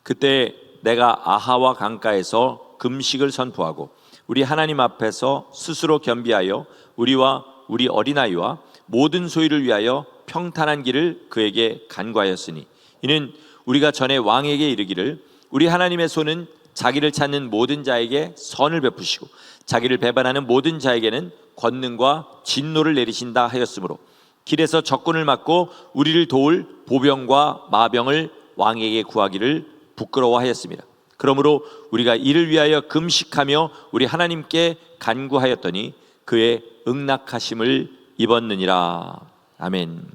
그때 내가 아하와 강가에서 금식을 선포하고 우리 하나님 앞에서 스스로 겸비하여 우리와 우리 어린아이와 모든 소유를 위하여 평탄한 길을 그에게 간구하였으니 이는 우리가 전에 왕에게 이르기를 우리 하나님의 손은 자기를 찾는 모든 자에게 선을 베푸시고 자기를 배반하는 모든 자에게는 권능과 진노를 내리신다 하였으므로 길에서 적군을 막고 우리를 도울 보병과 마병을 왕에게 구하기를 부끄러워하였습니다. 그러므로 우리가 이를 위하여 금식하며 우리 하나님께 간구하였더니 그의 응낙하심을 입었느니라. 아멘.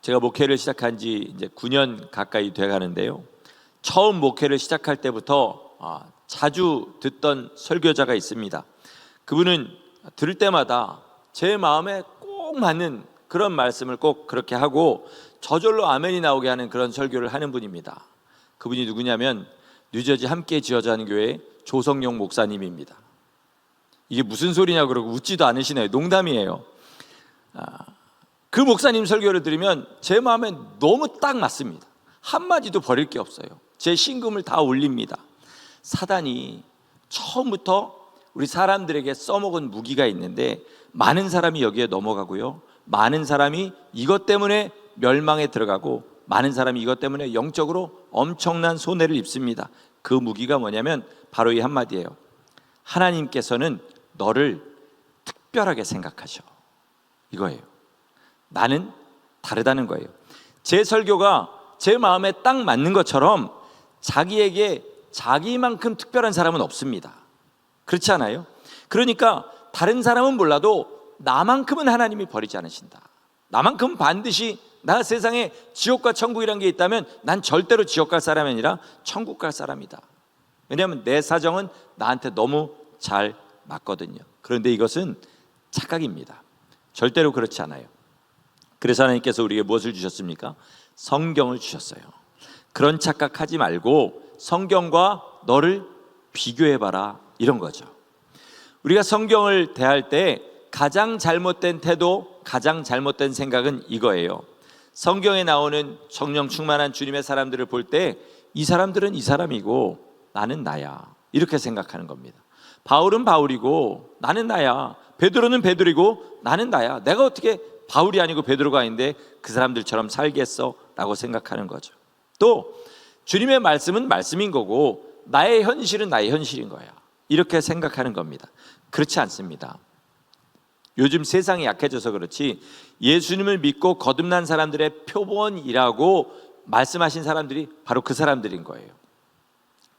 제가 목회를 시작한 지 이제 9년 가까이 돼 가는데요. 처음 목회를 시작할 때부터 자주 듣던 설교자가 있습니다. 그분은 들을 때마다 제 마음에 꼭 맞는 그런 말씀을 꼭 그렇게 하고 저절로 아멘이 나오게 하는 그런 설교를 하는 분입니다. 그분이 누구냐면 뉴저지 함께 지어져 하는 교회 조성용 목사님입니다. 이게 무슨 소리냐 그러고 웃지도 않으시네요. 농담이에요. 그 목사님 설교를 들으면 제 마음에 너무 딱 맞습니다. 한마디도 버릴 게 없어요. 제 신금을 다 올립니다. 사단이 처음부터 우리 사람들에게 써먹은 무기가 있는데 많은 사람이 여기에 넘어가고요, 많은 사람이 이것 때문에 멸망에 들어가고 많은 사람이 이것 때문에 영적으로 엄청난 손해를 입습니다. 그 무기가 뭐냐면 바로 이 한마디예요. 하나님께서는 너를 특별하게 생각하셔. 이거예요. 나는 다르다는 거예요. 제 설교가 제 마음에 딱 맞는 것처럼 자기에게 자기만큼 특별한 사람은 없습니다. 그렇지 않아요? 그러니까 다른 사람은 몰라도 나만큼은 하나님이 버리지 않으신다. 나만큼 반드시 나 세상에 지옥과 천국이란 게 있다면 난 절대로 지옥 갈 사람이 아니라 천국 갈 사람이다. 왜냐하면 내 사정은 나한테 너무 잘 맞거든요. 그런데 이것은 착각입니다. 절대로 그렇지 않아요. 그래서 하나님께서 우리에게 무엇을 주셨습니까? 성경을 주셨어요. 그런 착각하지 말고 성경과 너를 비교해봐라, 이런 거죠. 우리가 성경을 대할 때 가장 잘못된 태도, 가장 잘못된 생각은 이거예요. 성경에 나오는 성령 충만한 주님의 사람들을 볼 때 이 사람들은 이 사람이고 나는 나야, 이렇게 생각하는 겁니다. 바울은 바울이고 나는 나야, 베드로는 베드로이고 나는 나야, 내가 어떻게 바울이 아니고 베드로가 아닌데 그 사람들처럼 살겠어? 라고 생각하는 거죠. 또 주님의 말씀은 말씀인 거고 나의 현실은 나의 현실인 거야, 이렇게 생각하는 겁니다. 그렇지 않습니다. 요즘 세상이 약해져서 그렇지 예수님을 믿고 거듭난 사람들의 표본이라고 말씀하신 사람들이 바로 그 사람들인 거예요.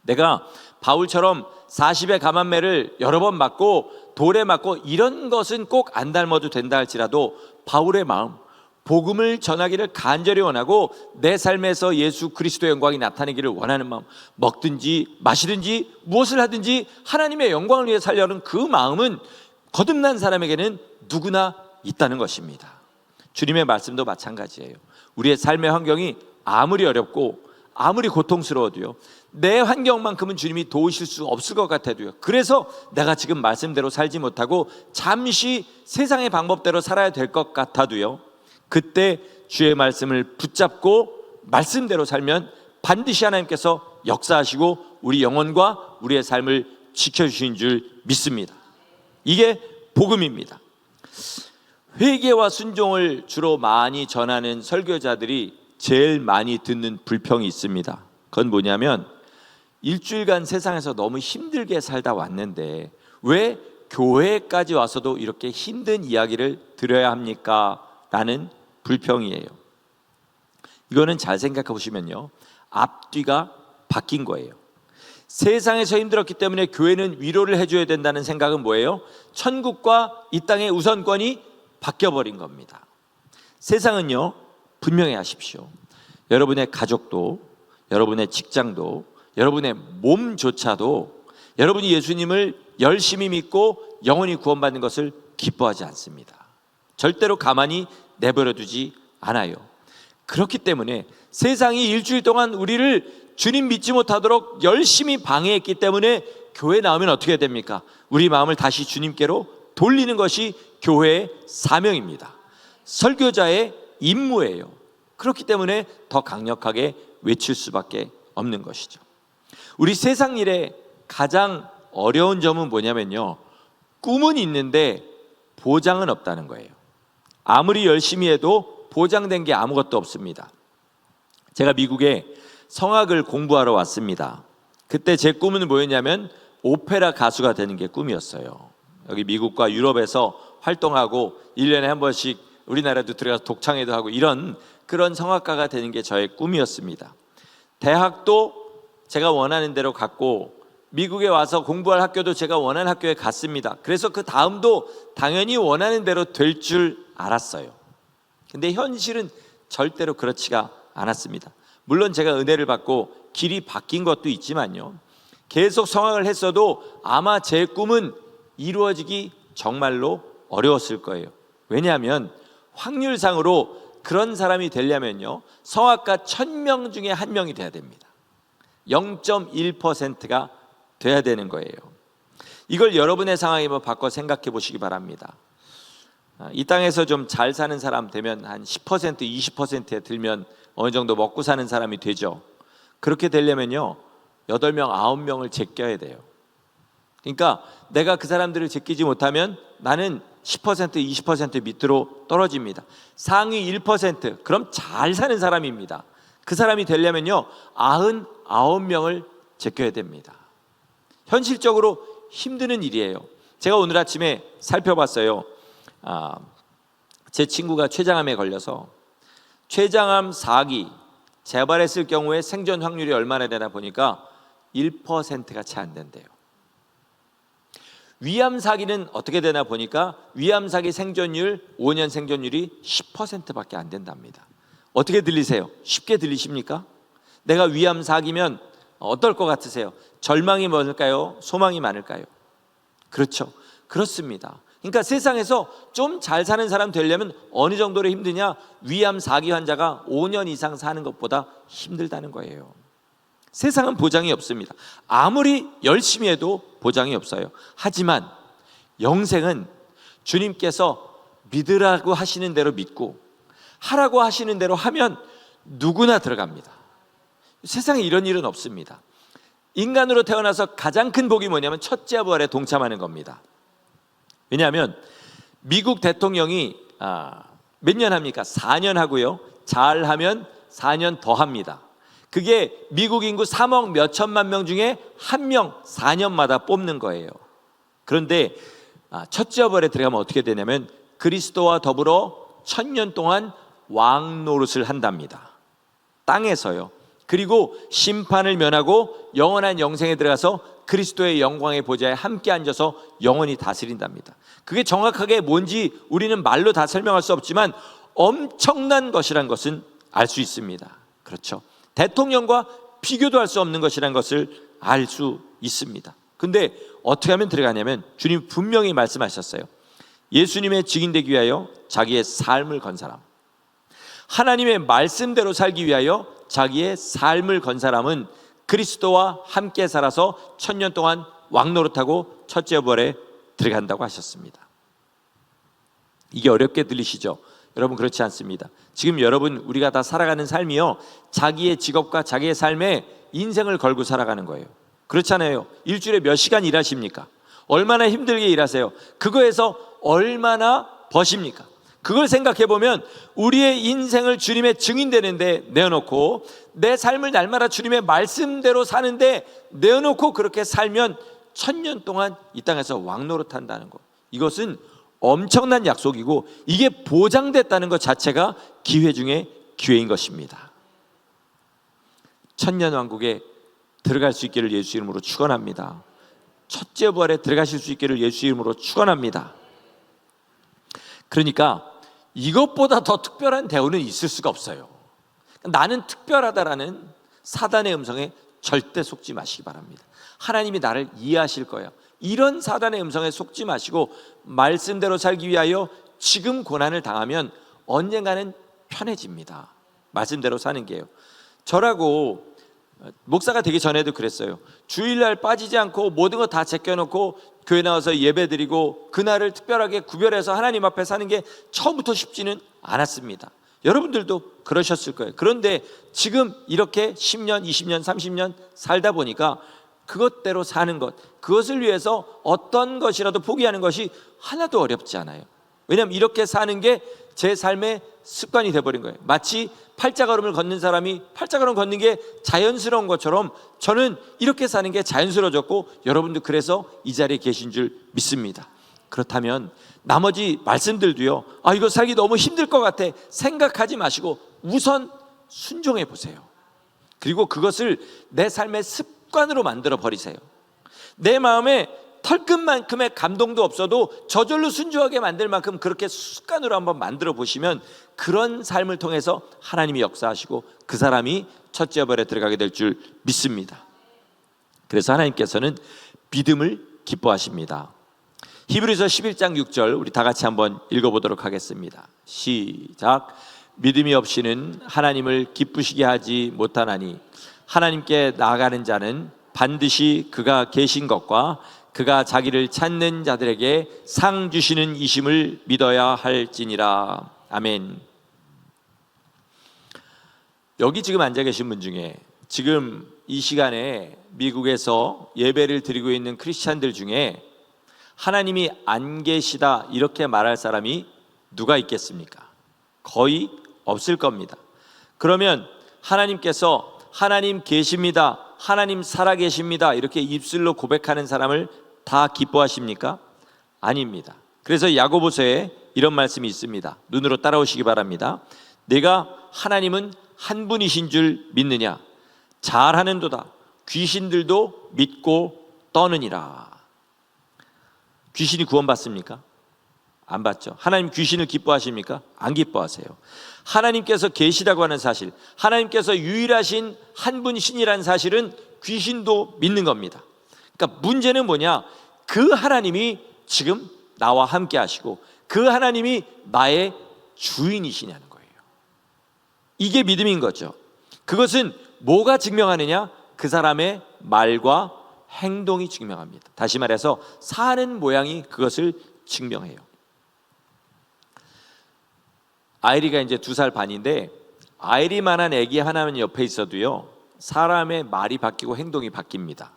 내가 바울처럼 40의 감암매를 여러 번 맞고 돌에 맞고 이런 것은 꼭 안 닮아도 된다 할지라도 바울의 마음, 복음을 전하기를 간절히 원하고 내 삶에서 예수 그리스도의 영광이 나타나기를 원하는 마음, 먹든지 마시든지 무엇을 하든지 하나님의 영광을 위해 살려는 그 마음은 거듭난 사람에게는 누구나 있다는 것입니다. 주님의 말씀도 마찬가지예요. 우리의 삶의 환경이 아무리 어렵고 아무리 고통스러워도요, 내 환경만큼은 주님이 도우실 수 없을 것 같아도요, 그래서 내가 지금 말씀대로 살지 못하고 잠시 세상의 방법대로 살아야 될 것 같아도요, 그때 주의 말씀을 붙잡고 말씀대로 살면 반드시 하나님께서 역사하시고 우리 영혼과 우리의 삶을 지켜주신 줄 믿습니다. 이게 복음입니다. 회개와 순종을 주로 많이 전하는 설교자들이 제일 많이 듣는 불평이 있습니다. 그건 뭐냐면 일주일간 세상에서 너무 힘들게 살다 왔는데 왜 교회까지 와서도 이렇게 힘든 이야기를 들어야 합니까? 라는 불평이에요. 이거는 잘 생각해 보시면요, 앞뒤가 바뀐 거예요. 세상에서 힘들었기 때문에 교회는 위로를 해줘야 된다는 생각은 뭐예요? 천국과 이 땅의 우선권이 바뀌어버린 겁니다. 세상은요, 분명히 하십시오. 여러분의 가족도, 여러분의 직장도, 여러분의 몸조차도 여러분이 예수님을 열심히 믿고 영원히 구원받는 것을 기뻐하지 않습니다. 절대로 가만히 내버려 두지 않아요. 그렇기 때문에 세상이 일주일 동안 우리를 주님 믿지 못하도록 열심히 방해했기 때문에 교회 나오면 어떻게 됩니까? 우리 마음을 다시 주님께로 돌리는 것이 교회의 사명입니다. 설교자의 임무예요. 그렇기 때문에 더 강력하게 외칠 수밖에 없는 것이죠. 우리 세상 일에 가장 어려운 점은 뭐냐면요, 꿈은 있는데 보장은 없다는 거예요. 아무리 열심히 해도 보장된 게 아무것도 없습니다. 제가 미국에 성악을 공부하러 왔습니다. 그때 제 꿈은 뭐였냐면 오페라 가수가 되는 게 꿈이었어요. 여기 미국과 유럽에서 활동하고 1년에 한 번씩 우리나라도 들어가서 독창회도 하고 이런 그런 성악가가 되는 게 저의 꿈이었습니다. 대학도 제가 원하는 대로 갔고 미국에 와서 공부할 학교도 제가 원하는 학교에 갔습니다. 그래서 그 다음도 당연히 원하는 대로 될 줄 알았어요. 근데 현실은 절대로 그렇지가 않았습니다. 물론 제가 은혜를 받고 길이 바뀐 것도 있지만요, 계속 성악을 했어도 아마 제 꿈은 이루어지기 정말로 어려웠을 거예요. 왜냐하면 확률상으로 그런 사람이 되려면요, 성악가 1000명 중에 1명이 돼야 됩니다. 0.1%가 돼야 되는 거예요. 이걸 여러분의 상황에 한번 바꿔 생각해 보시기 바랍니다. 이 땅에서 좀 잘 사는 사람 되면 한 10%, 20%에 들면 어느 정도 먹고 사는 사람이 되죠. 그렇게 되려면요, 8명, 9명을 제껴야 돼요. 그러니까 내가 그 사람들을 제끼지 못하면 나는 10%, 20% 밑으로 떨어집니다. 상위 1%, 그럼 잘 사는 사람입니다. 그 사람이 되려면요, 99명을 제껴야 됩니다. 현실적으로 힘드는 일이에요. 제가 오늘 아침에 살펴봤어요. 제 친구가 췌장암에 걸려서 췌장암 4기 재발했을 경우에 생존 확률이 얼마나 되나 보니까 1%가 채 안 된대요. 위암 4기는 어떻게 되나 보니까 위암 4기 생존율, 5년 생존율이 10%밖에 안 된답니다. 어떻게 들리세요? 쉽게 들리십니까? 내가 위암 4기면 어떨 것 같으세요? 절망이 많을까요? 소망이 많을까요? 그렇죠. 그렇습니다. 그러니까 세상에서 좀 잘 사는 사람 되려면 어느 정도로 힘드냐? 위암 4기 환자가 5년 이상 사는 것보다 힘들다는 거예요. 세상은 보장이 없습니다. 아무리 열심히 해도 보장이 없어요. 하지만 영생은 주님께서 믿으라고 하시는 대로 믿고 하라고 하시는 대로 하면 누구나 들어갑니다. 세상에 이런 일은 없습니다. 인간으로 태어나서 가장 큰 복이 뭐냐면 첫째 부활에 동참하는 겁니다. 왜냐하면 미국 대통령이 몇 년 합니까? 4년 하고요, 잘하면 4년 더 합니다. 그게 미국 인구 3억 몇 천만 명 중에 1명 4년마다 뽑는 거예요. 그런데 첫째 부활에 들어가면 어떻게 되냐면 그리스도와 더불어 1000년 동안 왕 노릇을 한답니다. 땅에서요. 그리고 심판을 면하고 영원한 영생에 들어가서 그리스도의 영광의 보좌에 함께 앉아서 영원히 다스린답니다. 그게 정확하게 뭔지 우리는 말로 다 설명할 수 없지만 엄청난 것이란 것은 알 수 있습니다. 그렇죠. 대통령과 비교도 할 수 없는 것이란 것을 알 수 있습니다. 근데 어떻게 하면 들어가냐면 주님 분명히 말씀하셨어요. 예수님의 증인되기 위하여 자기의 삶을 건 사람, 하나님의 말씀대로 살기 위하여 자기의 삶을 건 사람은 그리스도와 함께 살아서 1000년 동안 왕노릇하고 첫째 부활에 들어간다고 하셨습니다. 이게 어렵게 들리시죠? 여러분 그렇지 않습니다. 지금 여러분 우리가 다 살아가는 삶이요, 자기의 직업과 자기의 삶에 인생을 걸고 살아가는 거예요. 그렇잖아요. 일주일에 몇 시간 일하십니까? 얼마나 힘들게 일하세요? 그거에서 얼마나 버십니까? 그걸 생각해 보면 우리의 인생을 주님의 증인되는데 내어놓고 내 삶을 날마다 주님의 말씀대로 사는데 내어놓고 그렇게 살면 1000년 동안 이 땅에서 왕노릇한다는 것, 이것은 엄청난 약속이고 이게 보장됐다는 것 자체가 기회 중에 기회인 것입니다. 1000년 왕국에 들어갈 수 있기를 예수 이름으로 축원합니다. 첫째 부활에 들어가실 수 있기를 예수 이름으로 축원합니다. 그러니까 이것보다 더 특별한 대우는 있을 수가 없어요. 나는 특별하다라는 사단의 음성에 절대 속지 마시기 바랍니다. 하나님이 나를 이해하실 거예요. 이런 사단의 음성에 속지 마시고 말씀대로 살기 위하여 지금 고난을 당하면 언젠가는 편해집니다. 말씀대로 사는 게요. 저라고 목사가 되기 전에도 그랬어요. 주일날 빠지지 않고 모든 거 다 제껴놓고 교회 나와서 예배드리고 그날을 특별하게 구별해서 하나님 앞에 사는 게 처음부터 쉽지는 않았습니다. 여러분들도 그러셨을 거예요. 그런데 지금 이렇게 10년, 20년, 30년 살다 보니까 그것대로 사는 것, 그것을 위해서 어떤 것이라도 포기하는 것이 하나도 어렵지 않아요. 왜냐하면 이렇게 사는 게 제 삶의 습관이 돼버린 거예요. 마치 팔자걸음을 걷는 사람이 팔자걸음 걷는 게 자연스러운 것처럼 저는 이렇게 사는 게 자연스러워졌고, 여러분도 그래서 이 자리에 계신 줄 믿습니다. 그렇다면 나머지 말씀들도요, 이거 살기 너무 힘들 것 같아 생각하지 마시고 우선 순종해 보세요. 그리고 그것을 내 삶의 습관으로 만들어 버리세요. 내 마음에 털끝만큼의 감동도 없어도 저절로 순종하게 만들 만큼 그렇게 습관으로 한번 만들어 보시면 그런 삶을 통해서 하나님이 역사하시고 그 사람이 첫째 여벌에 들어가게 될 줄 믿습니다. 그래서 하나님께서는 믿음을 기뻐하십니다. 히브리서 11장 6절 우리 다 같이 한번 읽어보도록 하겠습니다. 시작. 믿음이 없이는 하나님을 기쁘시게 하지 못하나니 하나님께 나아가는 자는 반드시 그가 계신 것과 그가 자기를 찾는 자들에게 상 주시는 이심을 믿어야 할지니라. 아멘. 여기 지금 앉아 계신 분 중에 지금 이 시간에 미국에서 예배를 드리고 있는 크리스찬들 중에 하나님이 안 계시다 이렇게 말할 사람이 누가 있겠습니까? 거의 없을 겁니다. 그러면 하나님께서 하나님 계십니다, 하나님 살아계십니다 이렇게 입술로 고백하는 사람을 다 기뻐하십니까? 아닙니다. 그래서 야고보서에 이런 말씀이 있습니다. 눈으로 따라오시기 바랍니다. 내가 하나님은 한 분이신 줄 믿느냐? 잘하는도다. 귀신들도 믿고 떠느니라. 귀신이 구원받습니까? 안 받죠. 하나님 귀신을 기뻐하십니까? 안 기뻐하세요. 하나님께서 계시다고 하는 사실, 하나님께서 유일하신 한 분이시라는 사실은 귀신도 믿는 겁니다. 그러니까 문제는 뭐냐? 그 하나님이 지금 나와 함께 하시고 그 하나님이 나의 주인이시냐는 거예요. 이게 믿음인 거죠. 그것은 뭐가 증명하느냐? 그 사람의 말과 행동이 증명합니다. 다시 말해서 사는 모양이 그것을 증명해요. 아이리가 이제 2살 반인데 아이리만한 애기 하나는 옆에 있어도요 사람의 말이 바뀌고 행동이 바뀝니다.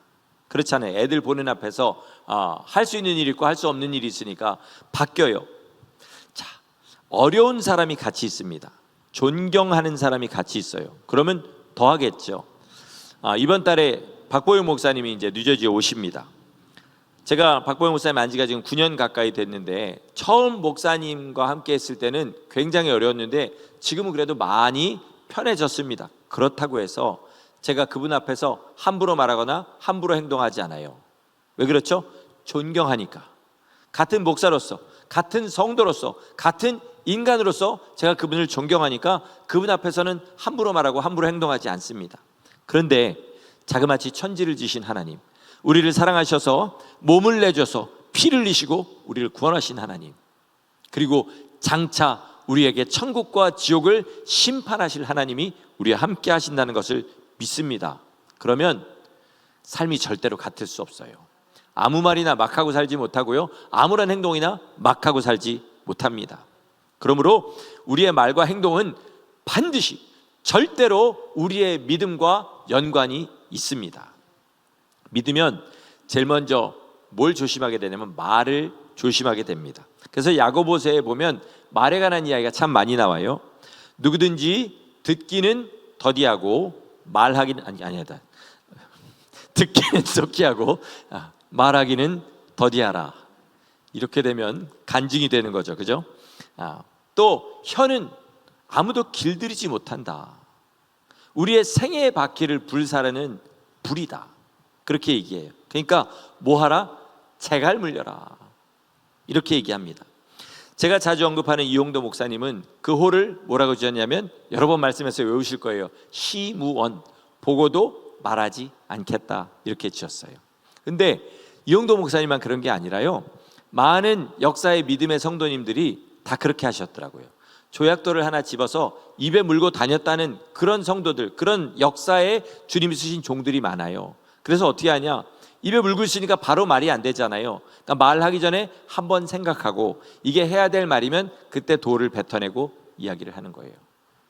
그렇잖아요. 애들 보는 앞에서 할 수 있는 일이 있고 할 수 없는 일이 있으니까 바뀌어요. 자, 어려운 사람이 같이 있습니다. 존경하는 사람이 같이 있어요. 그러면 더 하겠죠. 이번 달에 박보영 목사님이 이제 뉴저지에 오십니다. 제가 박보영 목사님 안 지가 지금 9년 가까이 됐는데 처음 목사님과 함께 했을 때는 굉장히 어려웠는데 지금은 그래도 많이 편해졌습니다. 그렇다고 해서 제가 그분 앞에서 함부로 말하거나 함부로 행동하지 않아요. 왜 그렇죠? 존경하니까. 같은 목사로서, 같은 성도로서, 같은 인간으로서 제가 그분을 존경하니까 그분 앞에서는 함부로 말하고 함부로 행동하지 않습니다. 그런데 자그마치 천지를 지신 하나님, 우리를 사랑하셔서 몸을 내줘서 피를 흘리시고 우리를 구원하신 하나님, 그리고 장차 우리에게 천국과 지옥을 심판하실 하나님이 우리와 함께 하신다는 것을 믿습니다. 그러면 삶이 절대로 같을 수 없어요. 아무 말이나 막 하고 살지 못하고요, 아무런 행동이나 막 하고 살지 못합니다. 그러므로 우리의 말과 행동은 반드시 절대로 우리의 믿음과 연관이 있습니다. 믿으면 제일 먼저 뭘 조심하게 되냐면 말을 조심하게 됩니다. 그래서 야고보서에 보면 말에 관한 이야기가 참 많이 나와요. 누구든지 듣기는 더디하고 말하기는 아니다. 듣기는 썩게 하고 말하기는 더디하라. 이렇게 되면 간증이 되는 거죠, 그죠? 또 혀는 아무도 길들이지 못한다. 우리의 생애의 바퀴를 불사르는 불이다. 그렇게 얘기해요. 그러니까 뭐하라? 재갈 물려라. 이렇게 얘기합니다. 제가 자주 언급하는 이용도 목사님은 그 호를 뭐라고 지었냐면 여러 번 말씀해서 외우실 거예요. 시무원, 보고도 말하지 않겠다 이렇게 지었어요. 근데 이용도 목사님만 그런 게 아니라요, 많은 역사의 믿음의 성도님들이 다 그렇게 하셨더라고요. 조약돌을 하나 집어서 입에 물고 다녔다는 그런 성도들, 그런 역사에 주님이 쓰신 종들이 많아요. 그래서 어떻게 하냐? 입에 물고 있으니까 바로 말이 안 되잖아요. 그러니까 말하기 전에 한번 생각하고 이게 해야 될 말이면 그때 도를 뱉어내고 이야기를 하는 거예요.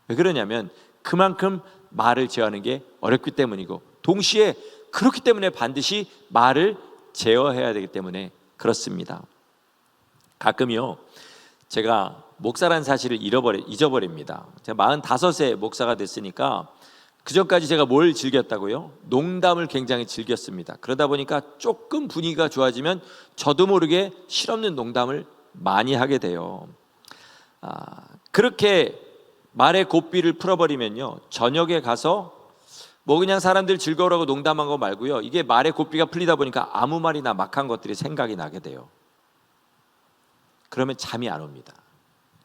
왜 그러냐면 그만큼 말을 제어하는 게 어렵기 때문이고, 동시에 그렇기 때문에 반드시 말을 제어해야 되기 때문에 그렇습니다. 가끔요, 제가 목사란 사실을 잊어버립니다. 제가 45세 목사가 됐으니까 그전까지 제가 뭘 즐겼다고요? 농담을 굉장히 즐겼습니다. 그러다 보니까 조금 분위기가 좋아지면 저도 모르게 실없는 농담을 많이 하게 돼요. 그렇게 말의 고삐를 풀어버리면요, 저녁에 가서 뭐 그냥 사람들 즐거우라고 농담한 거 말고요, 이게 말의 고삐가 풀리다 보니까 아무 말이나 막 한 것들이 생각이 나게 돼요. 그러면 잠이 안 옵니다.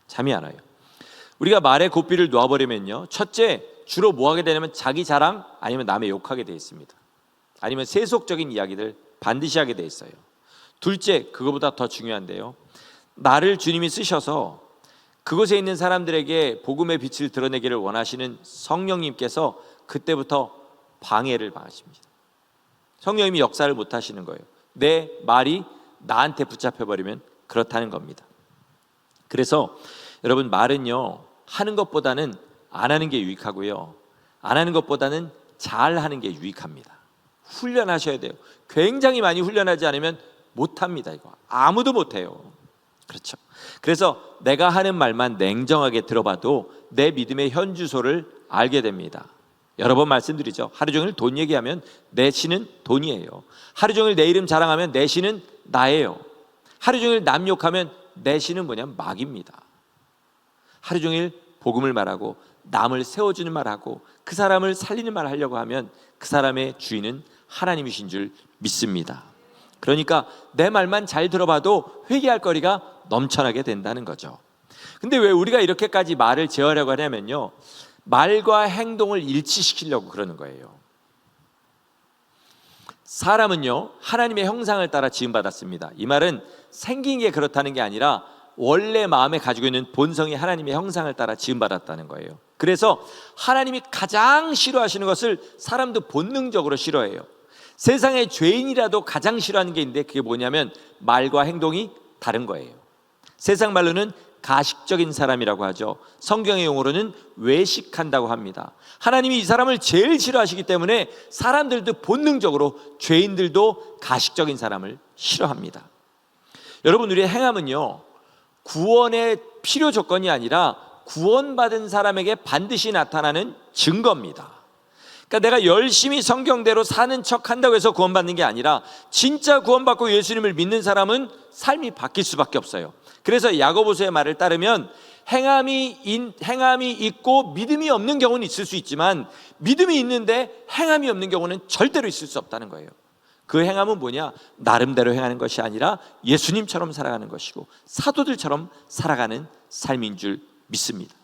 잠이 안 와요. 우리가 말의 고삐를 놓아버리면요, 첫째, 주로 뭐 하게 되냐면 자기 자랑, 아니면 남의 욕하게 돼 있습니다. 아니면 세속적인 이야기들 반드시 하게 돼 있어요. 둘째, 그거보다 더 중요한데요, 나를 주님이 쓰셔서 그곳에 있는 사람들에게 복음의 빛을 드러내기를 원하시는 성령님께서 그때부터 방해를 당하십니다. 성령님이 역사를 못 하시는 거예요. 내 말이 나한테 붙잡혀버리면 그렇다는 겁니다. 그래서 여러분, 말은요, 하는 것보다는 안 하는 게 유익하고요, 안 하는 것보다는 잘 하는 게 유익합니다. 훈련하셔야 돼요. 굉장히 많이 훈련하지 않으면 못합니다. 이거 아무도 못해요. 그렇죠. 그래서 내가 하는 말만 냉정하게 들어봐도 내 믿음의 현주소를 알게 됩니다. 여러 번 말씀드리죠. 하루 종일 돈 얘기하면 내 신은 돈이에요. 하루 종일 내 이름 자랑하면 내 신은 나예요. 하루 종일 남 욕하면 내 신은 뭐냐면 마귀입니다. 하루 종일 복음을 말하고 남을 세워주는 말하고 그 사람을 살리는 말 하려고 하면 그 사람의 주인은 하나님이신 줄 믿습니다. 그러니까 내 말만 잘 들어봐도 회개할 거리가 넘쳐나게 된다는 거죠. 근데 왜 우리가 이렇게까지 말을 제어하려고 하냐면요, 말과 행동을 일치시키려고 그러는 거예요. 사람은요, 하나님의 형상을 따라 지음받았습니다. 이 말은 생긴 게 그렇다는 게 아니라 원래 마음에 가지고 있는 본성이 하나님의 형상을 따라 지음받았다는 거예요. 그래서 하나님이 가장 싫어하시는 것을 사람도 본능적으로 싫어해요. 세상에 죄인이라도 가장 싫어하는 게 있는데 그게 뭐냐면 말과 행동이 다른 거예요. 세상 말로는 가식적인 사람이라고 하죠. 성경의 용어로는 외식한다고 합니다. 하나님이 이 사람을 제일 싫어하시기 때문에 사람들도 본능적으로, 죄인들도 가식적인 사람을 싫어합니다. 여러분, 우리의 행함은요, 구원의 필요 조건이 아니라 구원받은 사람에게 반드시 나타나는 증거입니다. 그러니까 내가 열심히 성경대로 사는 척 한다고 해서 구원받는 게 아니라 진짜 구원받고 예수님을 믿는 사람은 삶이 바뀔 수밖에 없어요. 그래서 야고보서의 말을 따르면 행함이 있고 믿음이 없는 경우는 있을 수 있지만 믿음이 있는데 행함이 없는 경우는 절대로 있을 수 없다는 거예요. 그 행함은 뭐냐? 나름대로 행하는 것이 아니라 예수님처럼 살아가는 것이고 사도들처럼 살아가는 삶인 줄 믿습니다.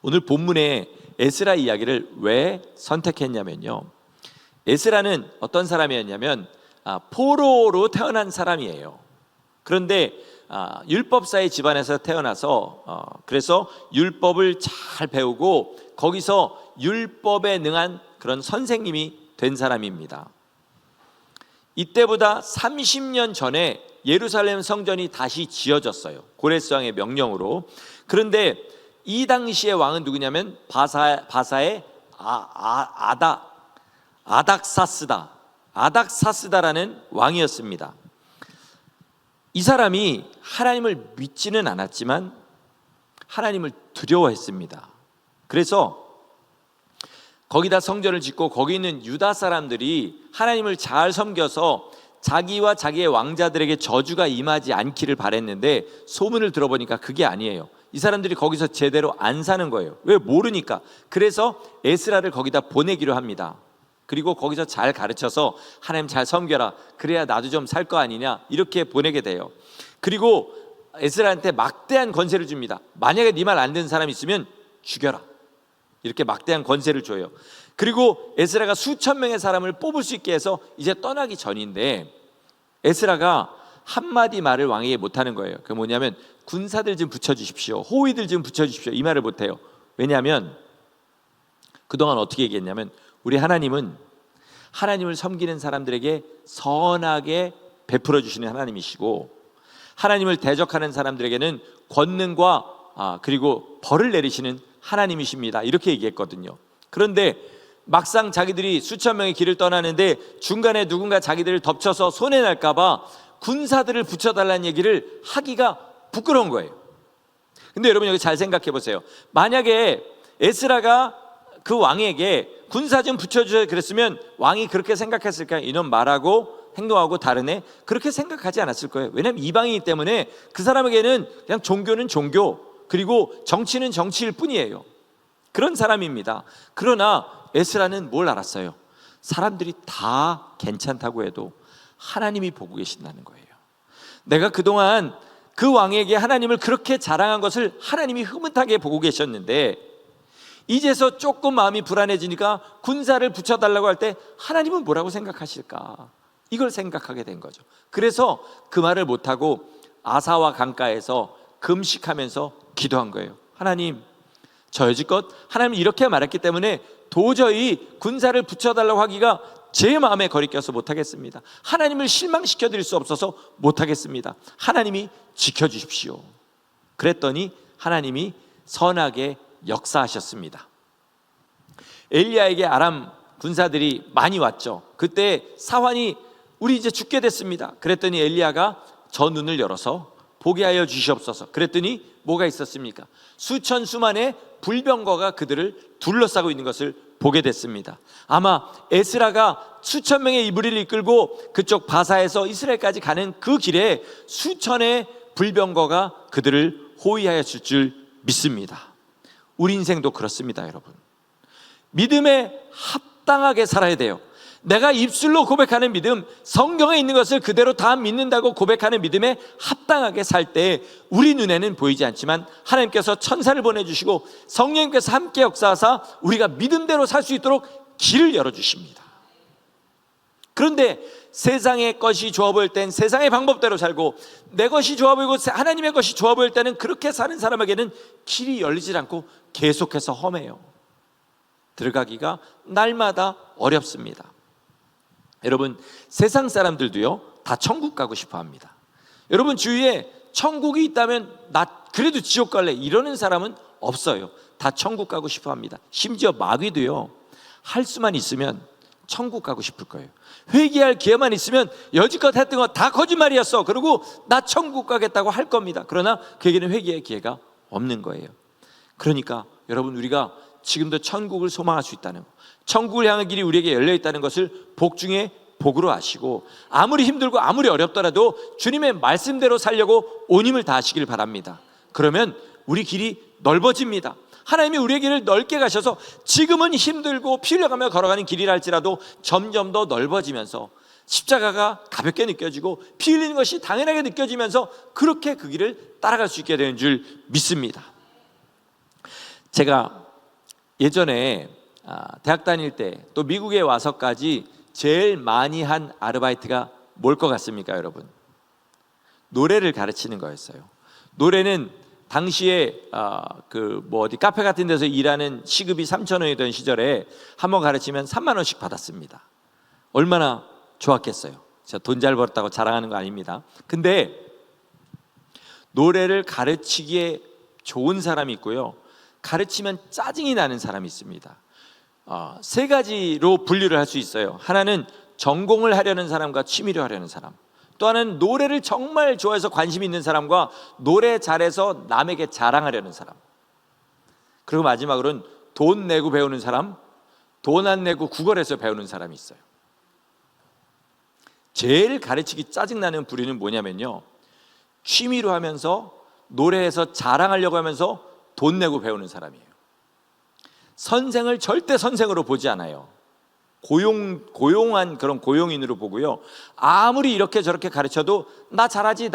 오늘 본문에 에스라 이야기를 왜 선택했냐면요, 에스라는 어떤 사람이었냐면 포로로 태어난 사람이에요. 그런데 율법사의 집안에서 태어나서 그래서 율법을 잘 배우고 거기서 율법에 능한 그런 선생님이 된 사람입니다. 이때보다 30년 전에 예루살렘 성전이 다시 지어졌어요. 고레스 왕의 명령으로. 그런데 이 당시의 왕은 누구냐면 바사의 아닥사스다라는 왕이었습니다. 이 사람이 하나님을 믿지는 않았지만 하나님을 두려워했습니다. 그래서 거기다 성전을 짓고 거기 있는 유다 사람들이 하나님을 잘 섬겨서 자기와 자기의 왕자들에게 저주가 임하지 않기를 바랬는데 소문을 들어보니까 그게 아니에요. 이 사람들이 거기서 제대로 안 사는 거예요. 왜? 모르니까. 그래서 에스라를 거기다 보내기로 합니다. 그리고 거기서 잘 가르쳐서 하나님 잘 섬겨라, 그래야 나도 좀 살 거 아니냐, 이렇게 보내게 돼요. 그리고 에스라한테 막대한 권세를 줍니다. 만약에 네 말 안 듣는 사람이 있으면 죽여라, 이렇게 막대한 권세를 줘요. 그리고 에스라가 수천 명의 사람을 뽑을 수 있게 해서 이제 떠나기 전인데 에스라가 한마디 말을 왕에게 못하는 거예요. 그게 뭐냐면 군사들 좀 붙여주십시오, 호위들 좀 붙여주십시오, 이 말을 못해요. 왜냐하면 그동안 어떻게 얘기했냐면 우리 하나님은 하나님을 섬기는 사람들에게 선하게 베풀어 주시는 하나님이시고 하나님을 대적하는 사람들에게는 권능과 그리고 벌을 내리시는 하나님이십니다, 이렇게 얘기했거든요. 그런데 막상 자기들이 수천 명의 길을 떠나는데 중간에 누군가 자기들을 덮쳐서 손해날까 봐 군사들을 붙여달라는 얘기를 하기가 부끄러운 거예요. 근데 여러분 여기 잘 생각해 보세요. 만약에 에스라가 그 왕에게 군사 좀 붙여주세요 그랬으면 왕이 그렇게 생각했을까요? 이놈 말하고 행동하고 다르네, 그렇게 생각하지 않았을 거예요. 왜냐하면 이방인이기 때문에 그 사람에게는 그냥 종교는 종교, 그리고 정치는 정치일 뿐이에요. 그런 사람입니다. 그러나 에스라는 뭘 알았어요? 사람들이 다 괜찮다고 해도 하나님이 보고 계신다는 거예요. 내가 그동안 그 왕에게 하나님을 그렇게 자랑한 것을 하나님이 흐뭇하게 보고 계셨는데 이제서 조금 마음이 불안해지니까 군사를 붙여달라고 할 때 하나님은 뭐라고 생각하실까? 이걸 생각하게 된 거죠. 그래서 그 말을 못하고 아사와 강가에서 금식하면서 기도한 거예요. 하나님, 저 여지껏 하나님이 이렇게 말했기 때문에 도저히 군사를 붙여달라고 하기가 제 마음에 거리껴서 못하겠습니다. 하나님을 실망시켜드릴 수 없어서 못하겠습니다. 하나님이 지켜주십시오. 그랬더니 하나님이 선하게 역사하셨습니다. 엘리야에게 아람 군사들이 많이 왔죠. 그때 사환이 우리 이제 죽게 됐습니다. 그랬더니 엘리야가 저 눈을 열어서 보게 하여 주시옵소서. 그랬더니 뭐가 있었습니까? 수천 수만의 불병거가 그들을 둘러싸고 있는 것을 보게 됐습니다. 아마 에스라가 수천 명의 이브리를 이끌고 그쪽 바사에서 이스라엘까지 가는 그 길에 수천의 불병거가 그들을 호위하여 줄 믿습니다. 우리 인생도 그렇습니다, 여러분. 믿음에 합당하게 살아야 돼요. 내가 입술로 고백하는 믿음, 성경에 있는 것을 그대로 다 믿는다고 고백하는 믿음에 합당하게 살 때 우리 눈에는 보이지 않지만 하나님께서 천사를 보내주시고 성령님께서 함께 역사하사 우리가 믿음대로 살 수 있도록 길을 열어주십니다. 그런데 세상의 것이 좋아 보일 땐 세상의 방법대로 살고 내 것이 좋아 보이고 하나님의 것이 좋아 보일 때는 그렇게 사는 사람에게는 길이 열리질 않고 계속해서 험해요. 들어가기가 날마다 어렵습니다. 여러분, 세상 사람들도요 다 천국 가고 싶어 합니다. 여러분 주위에 천국이 있다면 나 그래도 지옥 갈래 이러는 사람은 없어요. 다 천국 가고 싶어 합니다. 심지어 마귀도요 할 수만 있으면 천국 가고 싶을 거예요. 회개할 기회만 있으면 여지껏 했던 거 다 거짓말이었어 그리고 나 천국 가겠다고 할 겁니다. 그러나 그에게는 회개의 기회가 없는 거예요. 그러니까 여러분, 우리가 지금도 천국을 소망할 수 있다는 것, 천국을 향한 길이 우리에게 열려 있다는 것을 복 중에 복으로 아시고 아무리 힘들고 아무리 어렵더라도 주님의 말씀대로 살려고 온 힘을 다하시길 바랍니다. 그러면 우리 길이 넓어집니다. 하나님이 우리의 길을 넓게 가셔서 지금은 힘들고 피 흘려가며 걸어가는 길이라 할지라도 점점 더 넓어지면서 십자가가 가볍게 느껴지고 피 흘리는 것이 당연하게 느껴지면서 그렇게 그 길을 따라갈 수 있게 되는 줄 믿습니다. 제가 예전에 대학 다닐 때 또 미국에 와서까지 제일 많이 한 아르바이트가 뭘 것 같습니까, 여러분? 노래를 가르치는 거였어요. 노래는 당시에 어디 카페 같은 데서 일하는 시급이 3,000원이던 시절에 한 번 가르치면 3만 원씩 받았습니다. 얼마나 좋았겠어요. 제가 돈 잘 벌었다고 자랑하는 거 아닙니다. 근데 노래를 가르치기에 좋은 사람이 있고요, 가르치면 짜증이 나는 사람이 있습니다. 세 가지로 분류를 할 수 있어요. 하나는 전공을 하려는 사람과 취미로 하려는 사람, 또 하나는 노래를 정말 좋아해서 관심 있는 사람과 노래 잘해서 남에게 자랑하려는 사람, 그리고 마지막으로는 돈 내고 배우는 사람, 돈 안 내고 구걸해서 배우는 사람이 있어요. 제일 가르치기 짜증나는 부류는 뭐냐면요, 취미로 하면서 노래해서 자랑하려고 하면서 돈 내고 배우는 사람이에요. 선생을 절대 선생으로 보지 않아요. 고용한 그런 고용인으로 보고요, 아무리 이렇게 저렇게 가르쳐도 나 잘하지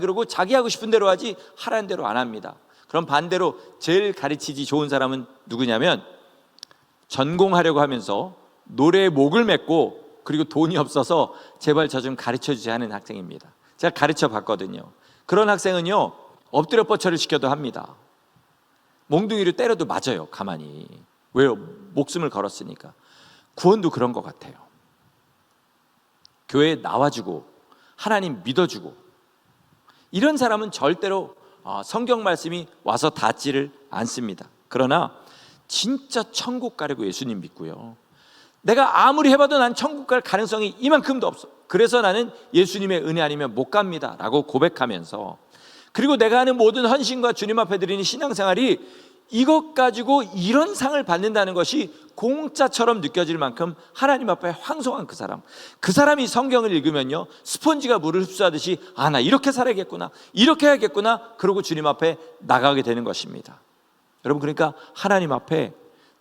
그러고 자기 하고 싶은 대로 하지 하라는 대로 안 합니다. 그럼 반대로 제일 가르치기 좋은 사람은 누구냐면 전공하려고 하면서 노래에 목을 맺고 그리고 돈이 없어서 제발 저 좀 가르쳐주지 하는 학생입니다. 제가 가르쳐 봤거든요. 그런 학생은요 엎드려 뻗쳐를 시켜도 합니다. 몽둥이로 때려도 맞아요, 가만히. 왜요? 목숨을 걸었으니까. 구원도 그런 것 같아요. 교회에 나와주고 하나님 믿어주고 이런 사람은 절대로 성경 말씀이 와서 닿지를 않습니다. 그러나 진짜 천국 가려고 예수님 믿고요, 내가 아무리 해봐도 난 천국 갈 가능성이 이만큼도 없어, 그래서 나는 예수님의 은혜 아니면 못 갑니다 라고 고백하면서, 그리고 내가 하는 모든 헌신과 주님 앞에 드리는 신앙생활이 이것 가지고 이런 상을 받는다는 것이 공짜처럼 느껴질 만큼 하나님 앞에 황송한 그 사람이 성경을 읽으면요, 스펀지가 물을 흡수하듯이 나 이렇게 살아야겠구나, 이렇게 해야겠구나, 그러고 주님 앞에 나가게 되는 것입니다. 여러분, 그러니까 하나님 앞에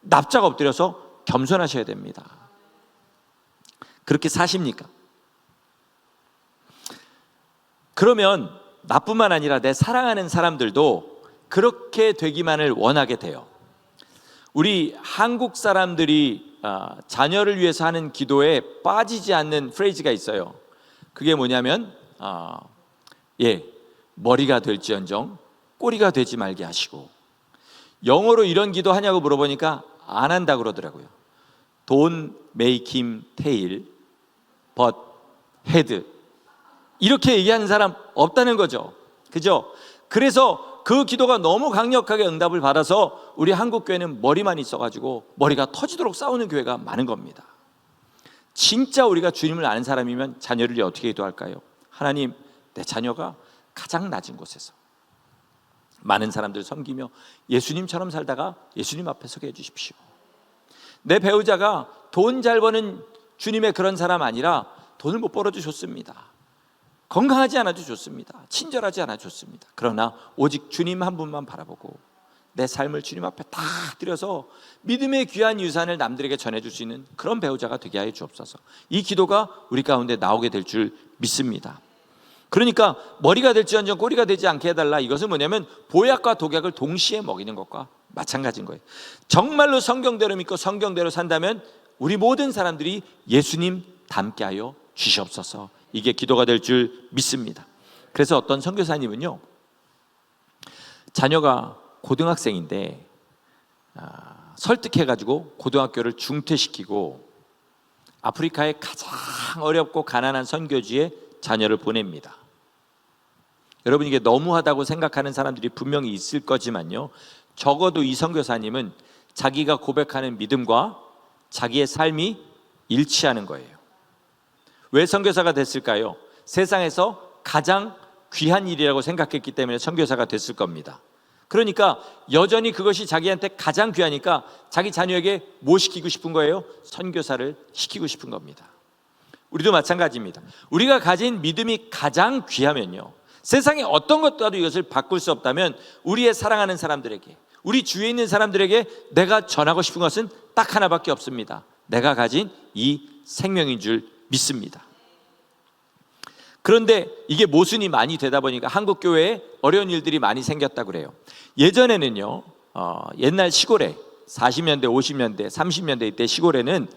납작 엎드려서 겸손하셔야 됩니다. 그렇게 사십니까? 그러면 나뿐만 아니라 내 사랑하는 사람들도 그렇게 되기만을 원하게 돼요. 우리 한국 사람들이 자녀를 위해서 하는 기도에 빠지지 않는 프레이즈가 있어요. 그게 뭐냐면 머리가 될지언정 꼬리가 되지 말게 하시고, 영어로 이런 기도 하냐고 물어보니까 안 한다 그러더라고요. Don't make him tail but head, 이렇게 얘기하는 사람 없다는 거죠. 그죠? 그래서 그 기도가 너무 강력하게 응답을 받아서 우리 한국 교회는 머리만 있어가지고 머리가 터지도록 싸우는 교회가 많은 겁니다. 진짜 우리가 주님을 아는 사람이면 자녀를 어떻게 기도할까요? 하나님, 내 자녀가 가장 낮은 곳에서 많은 사람들을 섬기며 예수님처럼 살다가 예수님 앞에 서게 해주십시오. 내 배우자가 돈 잘 버는 주님의 그런 사람 아니라 돈을 못 벌어도 좋습니다, 건강하지 않아도 좋습니다, 친절하지 않아도 좋습니다, 그러나 오직 주님 한 분만 바라보고 내 삶을 주님 앞에 다 드려서 믿음의 귀한 유산을 남들에게 전해줄 수 있는 그런 배우자가 되게 하여 주옵소서. 이 기도가 우리 가운데 나오게 될 줄 믿습니다. 그러니까 머리가 될지언정 꼬리가 되지 않게 해달라, 이것은 뭐냐면 보약과 독약을 동시에 먹이는 것과 마찬가지인 거예요. 정말로 성경대로 믿고 성경대로 산다면 우리 모든 사람들이 예수님 닮게 하여 주시옵소서. 이게 기도가 될 줄 믿습니다. 그래서 어떤 선교사님은요, 자녀가 고등학생인데 설득해가지고 고등학교를 중퇴시키고 아프리카의 가장 어렵고 가난한 선교지에 자녀를 보냅니다. 여러분, 이게 너무하다고 생각하는 사람들이 분명히 있을 거지만요, 적어도 이 선교사님은 자기가 고백하는 믿음과 자기의 삶이 일치하는 거예요. 왜 선교사가 됐을까요? 세상에서 가장 귀한 일이라고 생각했기 때문에 선교사가 됐을 겁니다. 그러니까 여전히 그것이 자기한테 가장 귀하니까 자기 자녀에게 뭐 시키고 싶은 거예요? 선교사를 시키고 싶은 겁니다. 우리도 마찬가지입니다. 우리가 가진 믿음이 가장 귀하면요, 세상에 어떤 것과도 이것을 바꿀 수 없다면 우리의 사랑하는 사람들에게, 우리 주위에 있는 사람들에게 내가 전하고 싶은 것은 딱 하나밖에 없습니다. 내가 가진 이 생명인 줄 믿습니다. 그런데 이게 모순이 많이 되다 보니까 한국 교회에 어려운 일들이 많이 생겼다고 그래요. 예전에는요, 옛날 시골에 40년대, 50년대, 30년대 이때 시골에는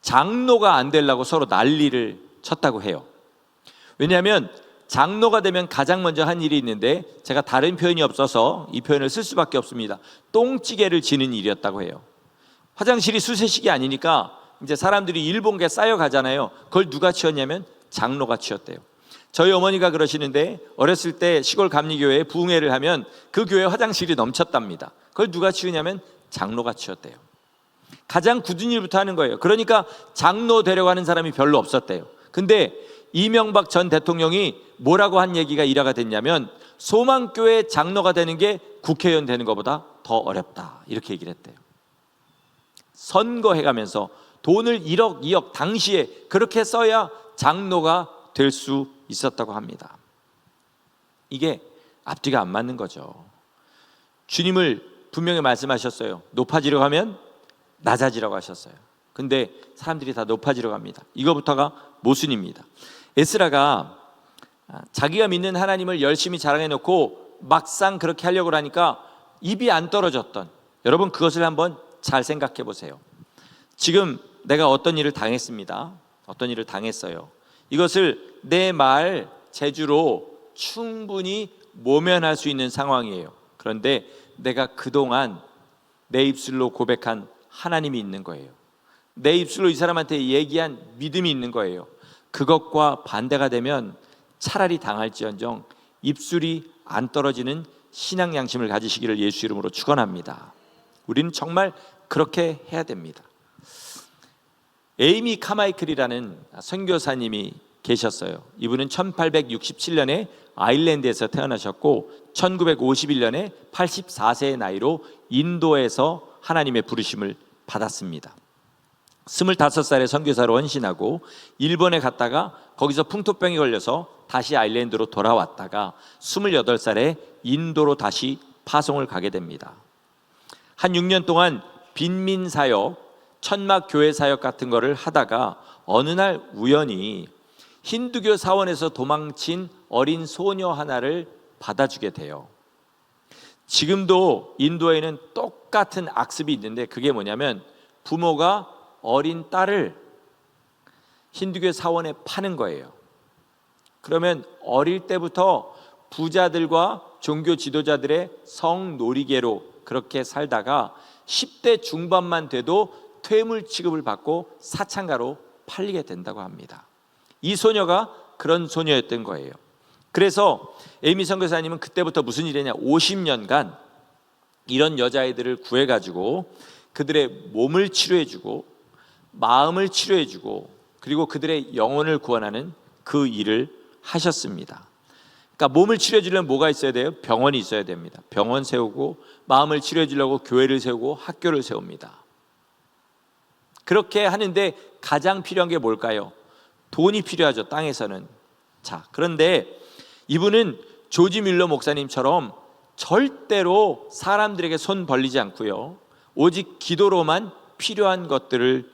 장로가 안 되려고 서로 난리를 쳤다고 해요. 왜냐하면 장로가 되면 가장 먼저 한 일이 있는데, 제가 다른 표현이 없어서 이 표현을 쓸 수밖에 없습니다. 똥찌개를 지는 일이었다고 해요. 화장실이 수세식이 아니니까 이제 사람들이 일본계 쌓여가잖아요. 그걸 누가 치웠냐면 장로가 치웠대요. 저희 어머니가 그러시는데, 어렸을 때 시골 감리교회에 부흥회를 하면 그 교회 화장실이 넘쳤답니다. 그걸 누가 치우냐면 장로가 치웠대요. 가장 굳은 일부터 하는 거예요. 그러니까 장로 되려고 하는 사람이 별로 없었대요. 근데 이명박 전 대통령이 뭐라고 한 얘기가 일화가 됐냐면, 소망교회 장로가 되는 게 국회의원 되는 것보다 더 어렵다, 이렇게 얘기를 했대요. 선거해가면서 돈을 1억, 2억 당시에 그렇게 써야 장로가 될 수 있었다고 합니다. 이게 앞뒤가 안 맞는 거죠. 주님을 분명히 말씀하셨어요. 높아지려고 하면 낮아지라고 하셨어요. 근데 사람들이 다 높아지려고 합니다. 이거부터가 모순입니다. 에스라가 자기가 믿는 하나님을 열심히 자랑해놓고 막상 그렇게 하려고 하니까 입이 안 떨어졌던, 여러분 그것을 한번 잘 생각해 보세요. 지금 내가 어떤 일을 당했습니다. 어떤 일을 당했어요. 이것을 내 말 재주로 충분히 모면할 수 있는 상황이에요. 그런데 내가 그동안 내 입술로 고백한 하나님이 있는 거예요. 내 입술로 이 사람한테 얘기한 믿음이 있는 거예요. 그것과 반대가 되면 차라리 당할지언정 입술이 안 떨어지는 신앙 양심을 가지시기를 예수 이름으로 축원합니다. 우리는 정말 그렇게 해야 됩니다. 에이미 카마이클이라는 선교사님이 계셨어요. 이분은 1867년에 아일랜드에서 태어나셨고 1951년에 84세의 나이로 인도에서 하나님의 부르심을 받았습니다. 25살에 선교사로 헌신하고 일본에 갔다가 거기서 풍토병에 걸려서 다시 아일랜드로 돌아왔다가 28살에 인도로 다시 파송을 가게 됩니다. 한 6년 동안 빈민사역, 천막교회 사역 같은 거를 하다가 어느 날 우연히 힌두교 사원에서 도망친 어린 소녀 하나를 받아주게 돼요. 지금도 인도에는 똑같은 악습이 있는데 그게 뭐냐면 부모가 어린 딸을 힌두교 사원에 파는 거예요. 그러면 어릴 때부터 부자들과 종교 지도자들의 성놀이개로 그렇게 살다가 10대 중반만 돼도 퇴물 취급을 받고 사창가로 팔리게 된다고 합니다. 이 소녀가 그런 소녀였던 거예요. 그래서 에이미 선교사님은 그때부터 무슨 일을 했냐, 50년간 이런 여자아이들을 구해가지고 그들의 몸을 치료해주고 마음을 치료해주고 그리고 그들의 영혼을 구원하는 그 일을 하셨습니다. 그러니까 몸을 치료해 주려면 뭐가 있어야 돼요? 병원이 있어야 됩니다. 병원 세우고 마음을 치료해 주려고 교회를 세우고 학교를 세웁니다. 그렇게 하는데 가장 필요한 게 뭘까요? 돈이 필요하죠, 땅에서는. 자, 그런데 이분은 조지 뮬러 목사님처럼 절대로 사람들에게 손 벌리지 않고요, 오직 기도로만 필요한 것들을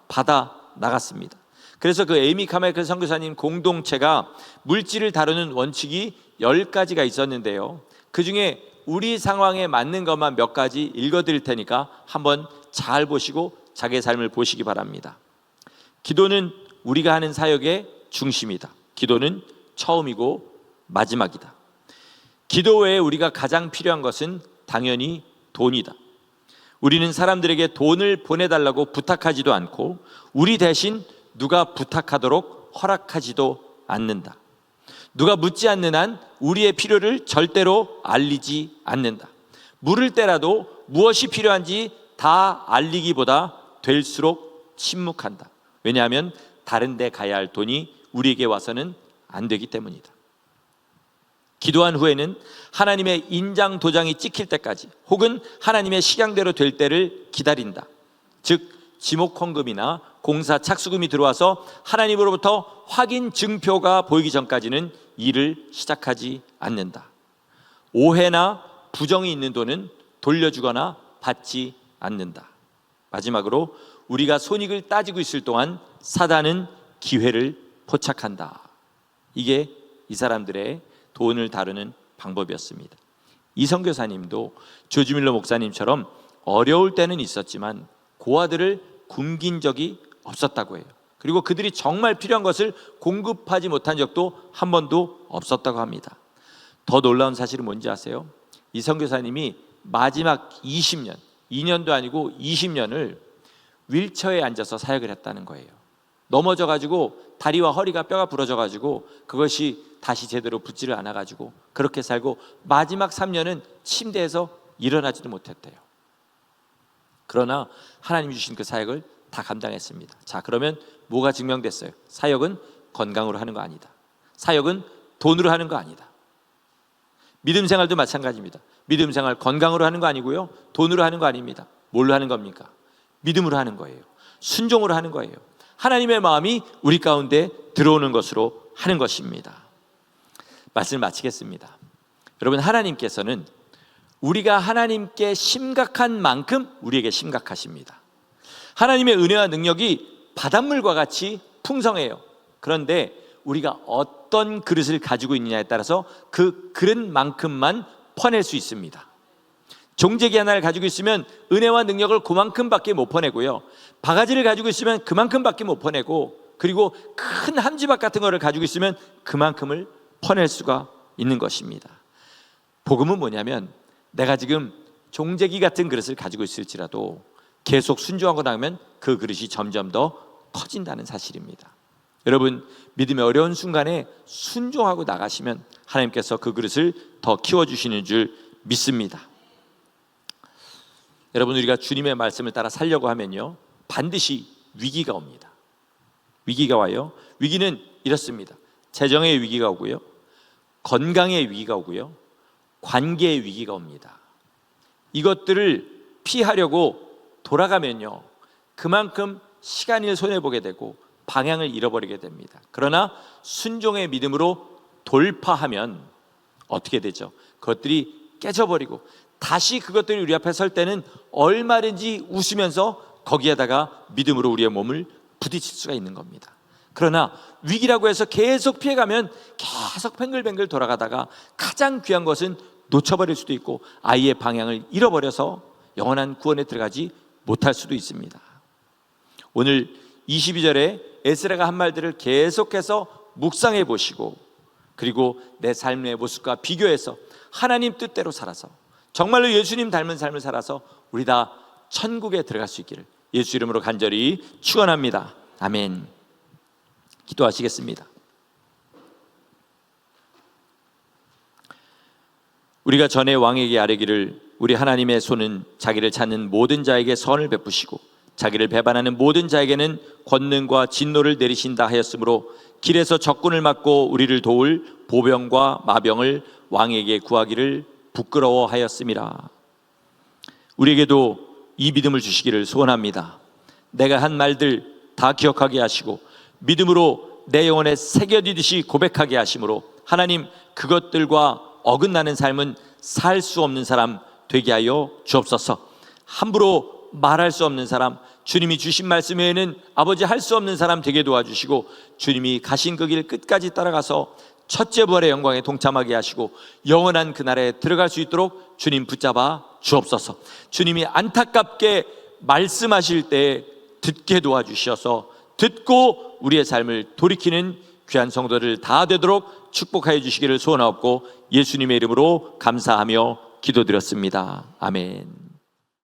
받아 나갔습니다. 그래서 그 에이미 카마이클 선교사님 공동체가 물질을 다루는 원칙이 10가지가 있었는데요, 그 중에 우리 상황에 맞는 것만 몇 가지 읽어드릴 테니까 한번 잘 보시고 자기의 삶을 보시기 바랍니다. 기도는 우리가 하는 사역의 중심이다. 기도는 처음이고 마지막이다. 기도 외에 우리가 가장 필요한 것은 당연히 돈이다. 우리는 사람들에게 돈을 보내달라고 부탁하지도 않고 우리 대신 누가 부탁하도록 허락하지도 않는다. 누가 묻지 않는 한 우리의 필요를 절대로 알리지 않는다. 물을 때라도 무엇이 필요한지 다 알리기보다 될수록 침묵한다. 왜냐하면 다른 데 가야 할 돈이 우리에게 와서는 안 되기 때문이다. 기도한 후에는 하나님의 인장 도장이 찍힐 때까지 혹은 하나님의 식양대로 될 때를 기다린다. 즉 지목헌금이나 공사 착수금이 들어와서 하나님으로부터 확인 증표가 보이기 전까지는 일을 시작하지 않는다. 오해나 부정이 있는 돈은 돌려주거나 받지 않는다. 마지막으로 우리가 손익을 따지고 있을 동안 사단은 기회를 포착한다. 이게 이 사람들의 돈을 다루는 방법이었습니다. 이 선교사님도 조지 뮬러 목사님처럼 어려울 때는 있었지만 고아들을 굶긴 적이 없었다고 해요. 그리고 그들이 정말 필요한 것을 공급하지 못한 적도 한 번도 없었다고 합니다. 더 놀라운 사실은 뭔지 아세요? 이 선교사님이 마지막 20년, 2년도 아니고 20년을 윌체어에 앉아서 사역을 했다는 거예요. 넘어져가지고 다리와 허리가 뼈가 부러져가지고 그것이 다시 제대로 붙지를 않아가지고 그렇게 살고 마지막 3년은 침대에서 일어나지도 못했대요. 그러나 하나님 주신 그 사역을 다 감당했습니다. 자, 그러면 뭐가 증명됐어요? 사역은 건강으로 하는 거 아니다. 사역은 돈으로 하는 거 아니다. 믿음 생활도 마찬가지입니다. 믿음 생활 건강으로 하는 거 아니고요, 돈으로 하는 거 아닙니다. 뭘로 하는 겁니까? 믿음으로 하는 거예요. 순종으로 하는 거예요. 하나님의 마음이 우리 가운데 들어오는 것으로 하는 것입니다. 말씀을 마치겠습니다. 여러분, 하나님께서는 우리가 하나님께 심각한 만큼 우리에게 심각하십니다. 하나님의 은혜와 능력이 바닷물과 같이 풍성해요. 그런데 우리가 어떤 그릇을 가지고 있느냐에 따라서 그 그릇만큼만 퍼낼 수 있습니다. 종재기 하나를 가지고 있으면 은혜와 능력을 그만큼밖에 못 퍼내고요, 바가지를 가지고 있으면 그만큼밖에 못 퍼내고, 그리고 큰 함지박 같은 거를 가지고 있으면 그만큼을 퍼낼 수가 있는 것입니다. 복음은 뭐냐면 내가 지금 종재기 같은 그릇을 가지고 있을지라도 계속 순종하고 나면 그 그릇이 점점 더 커진다는 사실입니다. 여러분, 믿음의 어려운 순간에 순종하고 나가시면 하나님께서 그 그릇을 더 키워주시는 줄 믿습니다. 여러분, 우리가 주님의 말씀을 따라 살려고 하면요, 반드시 위기가 옵니다. 위기가 와요. 위기는 이렇습니다. 재정의 위기가 오고요, 건강의 위기가 오고요, 관계의 위기가 옵니다. 이것들을 피하려고 돌아가면요, 그만큼 시간을 손해보게 되고 방향을 잃어버리게 됩니다. 그러나 순종의 믿음으로 돌파하면 어떻게 되죠? 그것들이 깨져버리고 다시 그것들이 우리 앞에 설 때는 얼마든지 웃으면서 거기에다가 믿음으로 우리의 몸을 부딪힐 수가 있는 겁니다. 그러나 위기라고 해서 계속 피해가면 계속 뱅글뱅글 돌아가다가 가장 귀한 것은 놓쳐버릴 수도 있고 아이의 방향을 잃어버려서 영원한 구원에 들어가지 못할 수도 있습니다. 오늘 22절에 에스라가 한 말들을 계속해서 묵상해 보시고, 그리고 내 삶의 모습과 비교해서 하나님 뜻대로 살아서 정말로 예수님 닮은 삶을 살아서 우리 다 천국에 들어갈 수 있기를 예수 이름으로 간절히 축원합니다. 아멘. 기도하시겠습니다. 우리가 전에 왕에게 아뢰기를 우리 하나님의 손은 자기를 찾는 모든 자에게 선을 베푸시고 자기를 배반하는 모든 자에게는 권능과 진노를 내리신다 하였으므로 길에서 적군을 막고 우리를 도울 보병과 마병을 왕에게 구하기를 부끄러워하였음이라. 우리에게도 이 믿음을 주시기를 소원합니다. 내가 한 말들 다 기억하게 하시고 믿음으로 내 영혼에 새겨지듯이 고백하게 하심으로 하나님, 그것들과 어긋나는 삶은 살 수 없는 사람 되게 하여 주옵소서. 함부로 말할 수 없는 사람, 주님이 주신 말씀 외에는 아버지 할 수 없는 사람 되게 도와주시고 주님이 가신 그 길 끝까지 따라가서 첫째 부활의 영광에 동참하게 하시고 영원한 그날에 들어갈 수 있도록 주님 붙잡아 주옵소서. 주님이 안타깝게 말씀하실 때 듣게 도와주셔서 듣고 우리의 삶을 돌이키는 귀한 성도들 다 되도록 축복하여 주시기를 소원하옵고 예수님의 이름으로 감사하며 기도드렸습니다. 아멘.